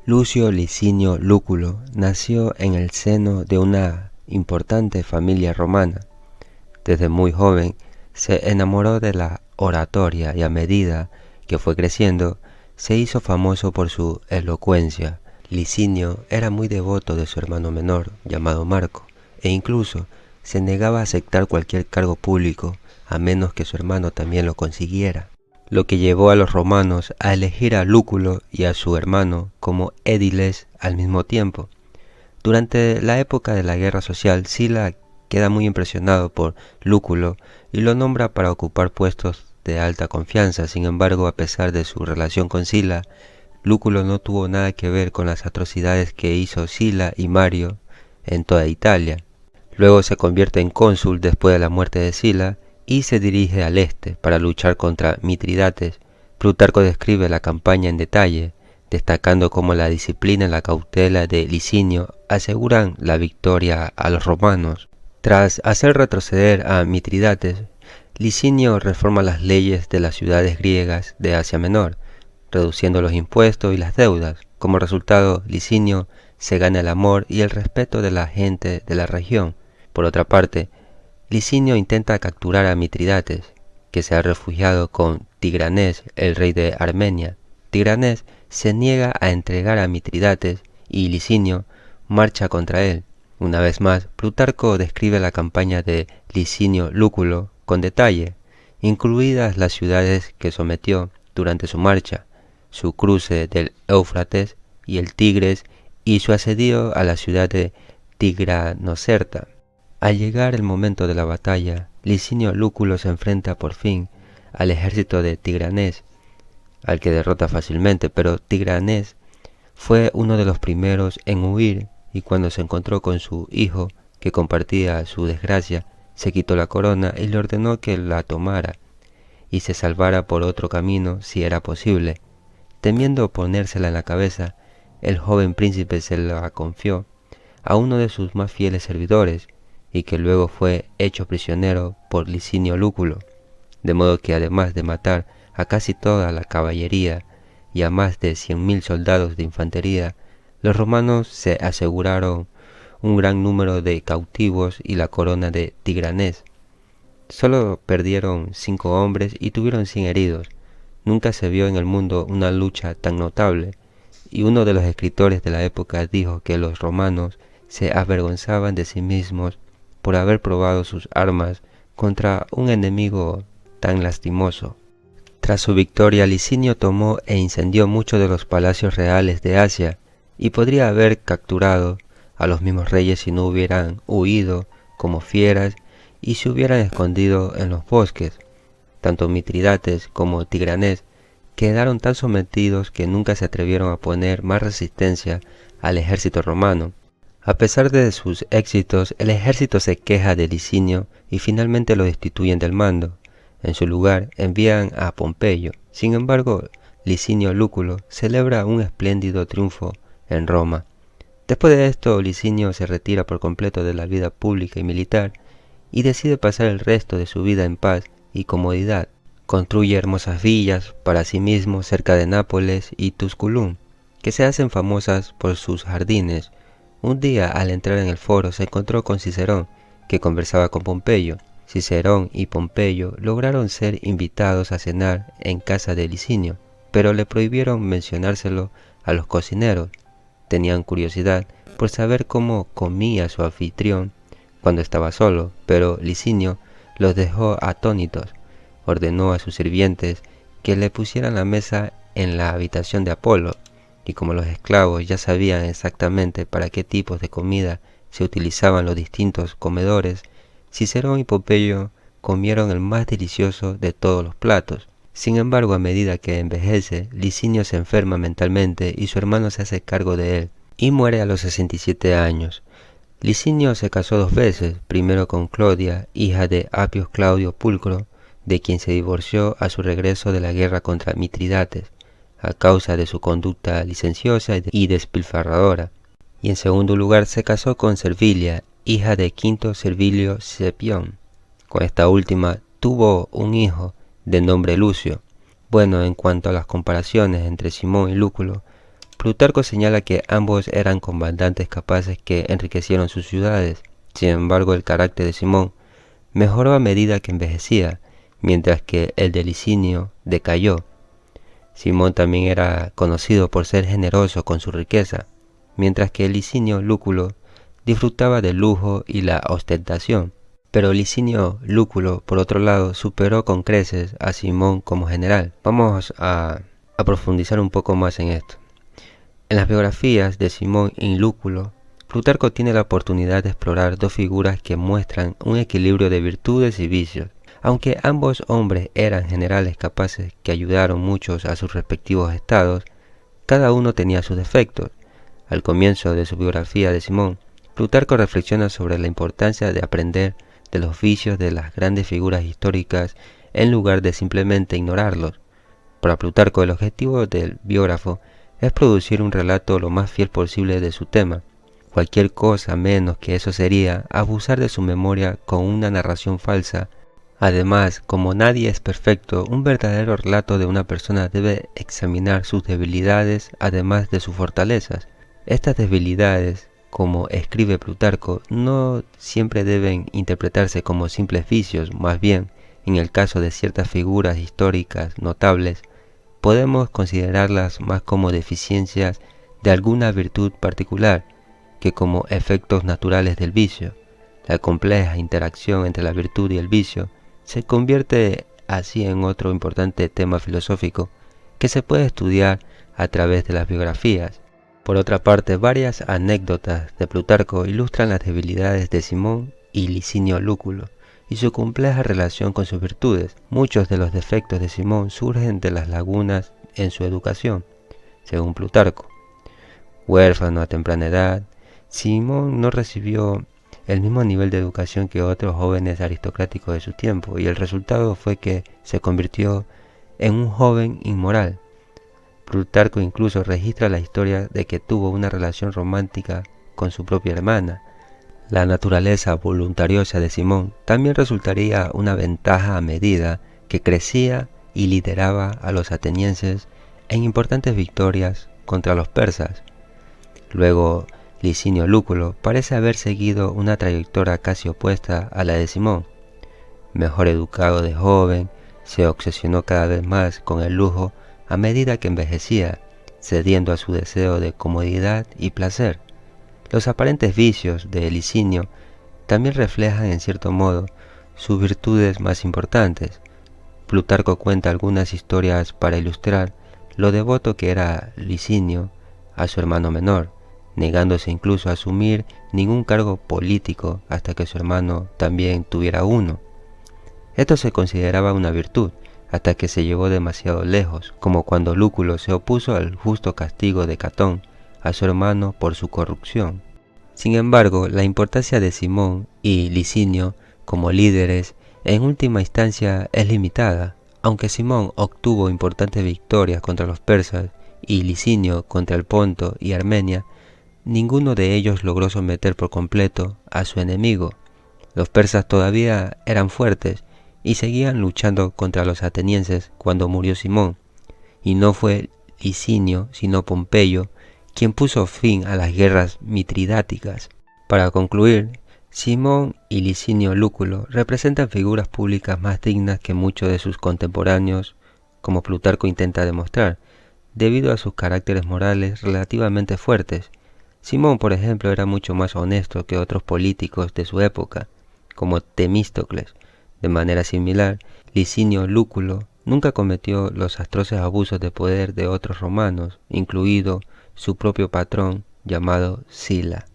Lucio Licinio Lúculo nació en el seno de una importante familia romana. Desde muy joven se enamoró de la oratoria y a medida que fue creciendo se hizo famoso por su elocuencia. Licinio era muy devoto de su hermano menor, llamado Marco, e incluso se negaba a aceptar cualquier cargo público a menos que su hermano también lo consiguiera, lo que llevó a los romanos a elegir a Lúculo y a su hermano como édiles al mismo tiempo. Durante la época de la guerra social, Sila queda muy impresionado por Lúculo y lo nombra para ocupar puestos de alta confianza. Sin embargo, a pesar de su relación con Sila, Lúculo no tuvo nada que ver con las atrocidades que hizo Sila y Mario en toda Italia. Luego se convierte en cónsul después de la muerte de Sila y se dirige al este para luchar contra Mitridates. Plutarco describe la campaña en detalle, destacando cómo la disciplina y la cautela de Licinio aseguran la victoria a los romanos. Tras hacer retroceder a Mitridates, Licinio reforma las leyes de las ciudades griegas de Asia Menor, reduciendo los impuestos y las deudas. Como resultado, Licinio se gana el amor y el respeto de la gente de la región. Por otra parte, Licinio intenta capturar a Mitridates, que se ha refugiado con Tigranes, el rey de Armenia. Tigranes se niega a entregar a Mitridates y Licinio marcha contra él. Una vez más, Plutarco describe la campaña de Licinio Lúculo con detalle, incluidas las ciudades que sometió durante su marcha, su cruce del Éufrates y el Tigris y su asedio a la ciudad de Tigranocerta. Al llegar el momento de la batalla, Licinio Lúculo se enfrenta por fin al ejército de Tigranes, al que derrota fácilmente, pero Tigranes fue uno de los primeros en huir y cuando se encontró con su hijo, que compartía su desgracia, se quitó la corona y le ordenó que la tomara y se salvara por otro camino si era posible. Temiendo ponérsela en la cabeza, el joven príncipe se la confió a uno de sus más fieles servidores y que luego fue hecho prisionero por Licinio Lúculo, de modo que además de matar a casi toda la caballería y a más de 100.000 soldados de infantería, los romanos se aseguraron un gran número de cautivos y la corona de Tigranes. Solo perdieron 5 hombres y tuvieron 100 heridos. Nunca se vio en el mundo una lucha tan notable, y uno de los escritores de la época dijo que los romanos se avergonzaban de sí mismos por haber probado sus armas contra un enemigo tan lastimoso. Tras su victoria, Licinio tomó e incendió muchos de los palacios reales de Asia, y podría haber capturado a los mismos reyes si no hubieran huido como fieras y se hubieran escondido en los bosques. Tanto Mitridates como Tigranes quedaron tan sometidos que nunca se atrevieron a poner más resistencia al ejército romano. A pesar de sus éxitos, el ejército se queja de Licinio y finalmente lo destituyen del mando. En su lugar envían a Pompeyo. Sin embargo, Licinio Lúculo celebra un espléndido triunfo en Roma. Después de esto, Licinio se retira por completo de la vida pública y militar y decide pasar el resto de su vida en paz y comodidad. Construye hermosas villas para sí mismo cerca de Nápoles y Tusculum, que se hacen famosas por sus jardines. Un día, al entrar en el foro, se encontró con Cicerón, que conversaba con Pompeyo. Cicerón y Pompeyo lograron ser invitados a cenar en casa de Licinio, pero le prohibieron mencionárselo a los cocineros. Tenían curiosidad por saber cómo comía su anfitrión cuando estaba solo, pero Licinio los dejó atónitos. Ordenó a sus sirvientes que le pusieran la mesa en la habitación de Apolo, y como los esclavos ya sabían exactamente para qué tipos de comida se utilizaban los distintos comedores, Cicerón y Pompeyo comieron el más delicioso de todos los platos. Sin embargo, a medida que envejece, Licinio se enferma mentalmente y su hermano se hace cargo de él, y muere a los 67 años. Licinio se casó 2 veces, primero con Clodia, hija de Apio Claudio Pulcro, de quien se divorció a su regreso de la guerra contra Mitridates, a causa de su conducta licenciosa y despilfarradora, y en segundo lugar se casó con Servilia, hija de Quinto Servilio Scipión, Con esta última tuvo un hijo de nombre Lucio. Bueno, en cuanto a las comparaciones entre Simón y Lúculo, Plutarco señala que ambos eran comandantes capaces que enriquecieron sus ciudades. Sin embargo, el carácter de Simón mejoró a medida que envejecía, mientras que el de Licinio decayó. Simón también era conocido por ser generoso con su riqueza, mientras que Licinio Lúculo disfrutaba del lujo y la ostentación. Pero Licinio Lúculo, por otro lado, superó con creces a Simón como general. Vamos a profundizar un poco más en esto. En las biografías de Simón y Lúculo, Plutarco tiene la oportunidad de explorar dos figuras que muestran un equilibrio de virtudes y vicios. Aunque ambos hombres eran generales capaces que ayudaron muchos a sus respectivos estados, cada uno tenía sus defectos. Al comienzo de su biografía de Simón, Plutarco reflexiona sobre la importancia de aprender de los vicios de las grandes figuras históricas en lugar de simplemente ignorarlos. Para Plutarco, el objetivo del biógrafo es producir un relato lo más fiel posible de su tema. Cualquier cosa menos que eso sería abusar de su memoria con una narración falsa. Además, como nadie es perfecto, un verdadero relato de una persona debe examinar sus debilidades además de sus fortalezas. Estas debilidades, como escribe Plutarco, no siempre deben interpretarse como simples vicios, más bien, en el caso de ciertas figuras históricas notables, podemos considerarlas más como deficiencias de alguna virtud particular que como efectos naturales del vicio. La compleja interacción entre la virtud y el vicio se convierte así en otro importante tema filosófico que se puede estudiar a través de las biografías. Por otra parte, varias anécdotas de Plutarco ilustran las debilidades de Simón y Licinio Lúculo y su compleja relación con sus virtudes. Muchos de los defectos de Simón surgen de las lagunas en su educación, según Plutarco. Huérfano a temprana edad, Simón no recibió el mismo nivel de educación que otros jóvenes aristocráticos de su tiempo, y el resultado fue que se convirtió en un joven inmoral. Plutarco incluso registra la historia de que tuvo una relación romántica con su propia hermana. La naturaleza voluntariosa de Simón también resultaría una ventaja a medida que crecía y lideraba a los atenienses en importantes victorias contra los persas. Luego, Licinio Lúculo parece haber seguido una trayectoria casi opuesta a la de Simón. Mejor educado de joven, se obsesionó cada vez más con el lujo a medida que envejecía, cediendo a su deseo de comodidad y placer. Los aparentes vicios de Licinio también reflejan en cierto modo sus virtudes más importantes. Plutarco cuenta algunas historias para ilustrar lo devoto que era Licinio a su hermano menor, negándose incluso a asumir ningún cargo político hasta que su hermano también tuviera uno. Esto se consideraba una virtud, hasta que se llevó demasiado lejos, como cuando Lúculo se opuso al justo castigo de Catón a su hermano por su corrupción. Sin embargo, la importancia de Simón y Licinio como líderes en última instancia es limitada. Aunque Simón obtuvo importantes victorias contra los persas y Licinio contra el Ponto y Armenia, ninguno de ellos logró someter por completo a su enemigo. Los persas todavía eran fuertes y seguían luchando contra los atenienses cuando murió Simón, y no fue Licinio sino Pompeyo quien puso fin a las guerras mitridáticas. Para concluir, Simón y Licinio Lúculo representan figuras públicas más dignas que muchos de sus contemporáneos, como Plutarco intenta demostrar, debido a sus caracteres morales relativamente fuertes. Simón, por ejemplo, era mucho más honesto que otros políticos de su época, como Temístocles. De manera similar, Licinio Lúculo nunca cometió los atroces abusos de poder de otros romanos, incluido su propio patrón llamado Sila.